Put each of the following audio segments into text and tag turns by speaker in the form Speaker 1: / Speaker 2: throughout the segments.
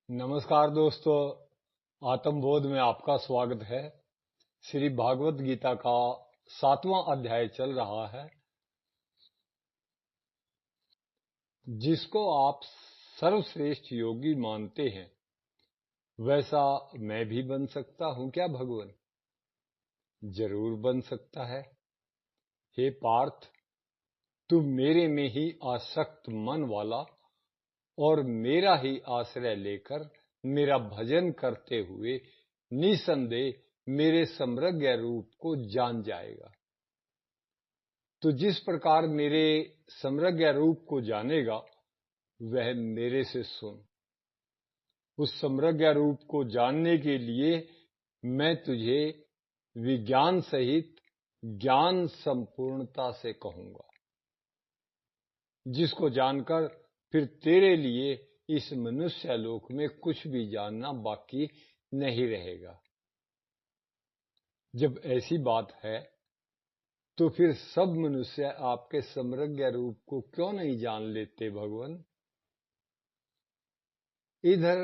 Speaker 1: नमस्कार दोस्तों, आत्मबोध में आपका स्वागत है। श्री भागवत गीता का 7वां अध्याय चल रहा है। जिसको आप सर्वश्रेष्ठ योगी मानते हैं, वैसा मैं भी बन सकता हूं क्या भगवान? जरूर बन सकता है। हे पार्थ, तू मेरे में ही आसक्त मन वाला और मेरा ही आश्रय लेकर मेरा भजन करते हुए निसंदेह मेरे समृग्ध रूप को जान जाएगा। तो जिस प्रकार मेरे समृग्ध रूप को जानेगा, वह मेरे से सुन। उस समृग्ध रूप को जानने के लिए मैं तुझे विज्ञान सहित ज्ञान संपूर्णता से कहूंगा, जिसको जानकर फिर तेरे लिए इस मनुष्य लोक में कुछ भी जानना बाकी नहीं रहेगा। जब ऐसी बात है, तो फिर सब मनुष्य आपके समृग्ध रूप को क्यों नहीं जान लेते भगवान? इधर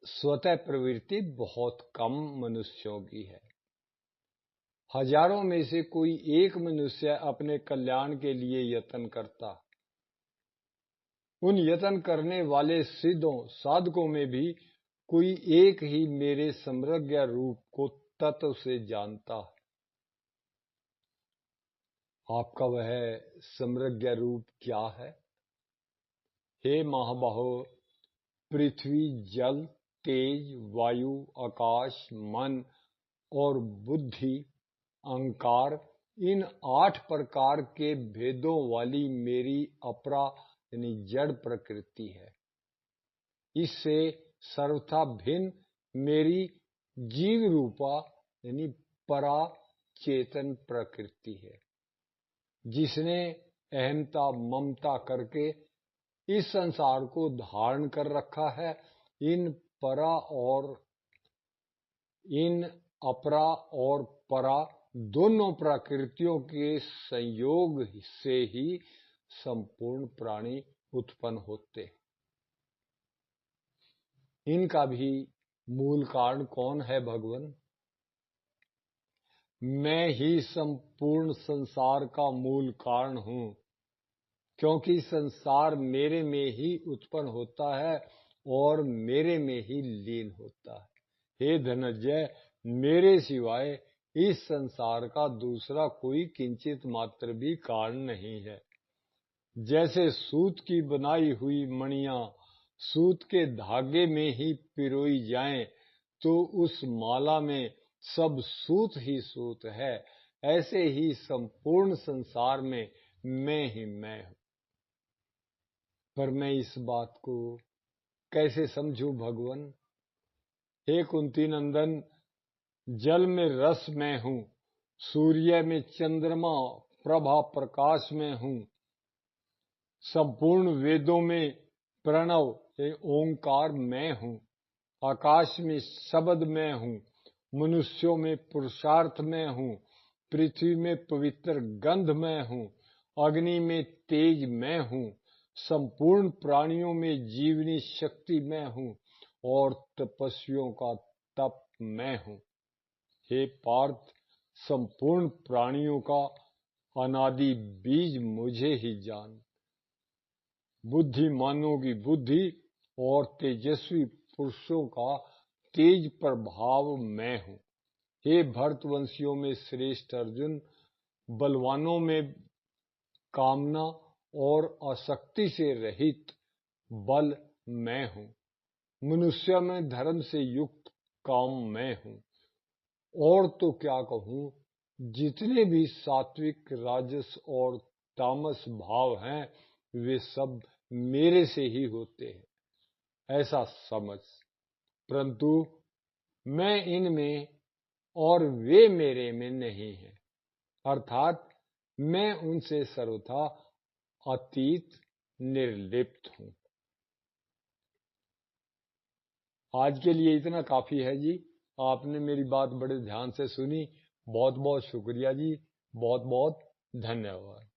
Speaker 1: स्वतः प्रवृत्ति बहुत कम मनुष्यों की है। हजारों में से कोई एक मनुष्य अपने कल्याण के लिए यत्न करता। उन यत्न करने वाले सिद्धों साधकों में भी कोई एक ही मेरे समृग्ध रूप को तत्व से जानता है। आपका वह समृग्ध रूप क्या है? हे महाबाहो, पृथ्वी, जल, तेज, वायु, आकाश, मन और बुद्धि, अहंकार, इन 8 प्रकार के भेदों वाली मेरी अपरा यानी जड़ प्रकृति है। इससे सर्वथा भिन्न मेरी जीव रूपा यानी परा चेतन प्रकृति है, जिसने अहमता ममता करके इस संसार को धारण कर रखा है। इन अपरा और परा दोनों प्रकृतियों के संयोग से ही संपूर्ण प्राणी उत्पन्न होते हैं। इनका भी मूल कारण कौन है भगवान? मैं ही संपूर्ण संसार का मूल कारण हूं, क्योंकि संसार मेरे में ही उत्पन्न होता है और मेरे में ही लीन होता है। हे धनंजय, मेरे सिवाय इस संसार का दूसरा कोई किंचित मात्र भी कारण नहीं है। जैसे सूत की बनाई हुई मणियां सूत के धागे में ही पिरोई जाएं, तो उस माला में सब सूत ही सूत है। ऐसे ही संपूर्ण संसार में मैं ही मैं हूं। पर मैं इस बात को कैसे समझूं भगवान? हे कुंती नंदन, जल में रस मैं हूं, सूर्य में चंद्रमा प्रभा प्रकाश में हूं, संपूर्ण वेदों में प्रणव ओंकार मैं हूं, आकाश में शब्द मैं हूं, मनुष्यों में पुरुषार्थ मैं हूं, पृथ्वी में पवित्र गंध मैं हूं, अग्नि में तेज मैं हूं, संपूर्ण प्राणियों में जीवनी शक्ति मैं हूं और तपस्वियों का तप मैं हूं। हे पार्थ, संपूर्ण प्राणियों का अनादि बीज मुझे ही जान। बुद्धिमानों की बुद्धि और तेजस्वी पुरुषों का तेज प्रभाव मैं हूं। हे भरतवंशियों में श्रेष्ठ अर्जुन, बलवानों में कामना और आसक्ति से रहित बल मैं हूं। मनुष्य में धर्म से युक्त काम मैं हूं। और तो क्या कहूं, जितने भी सात्विक, राजस और तामस भाव हैं, वे सब मेरे से ही होते हैं, ऐसा समझ। परंतु मैं इनमें और वे मेरे में नहीं हैं, अर्थात मैं उनसे सर्वथा अतीत, निर्लिप्त हूं। आज के लिए इतना काफी है जी। आपने मेरी बात बड़े ध्यान से सुनी। बहुत बहुत शुक्रिया जी। बहुत बहुत धन्यवाद।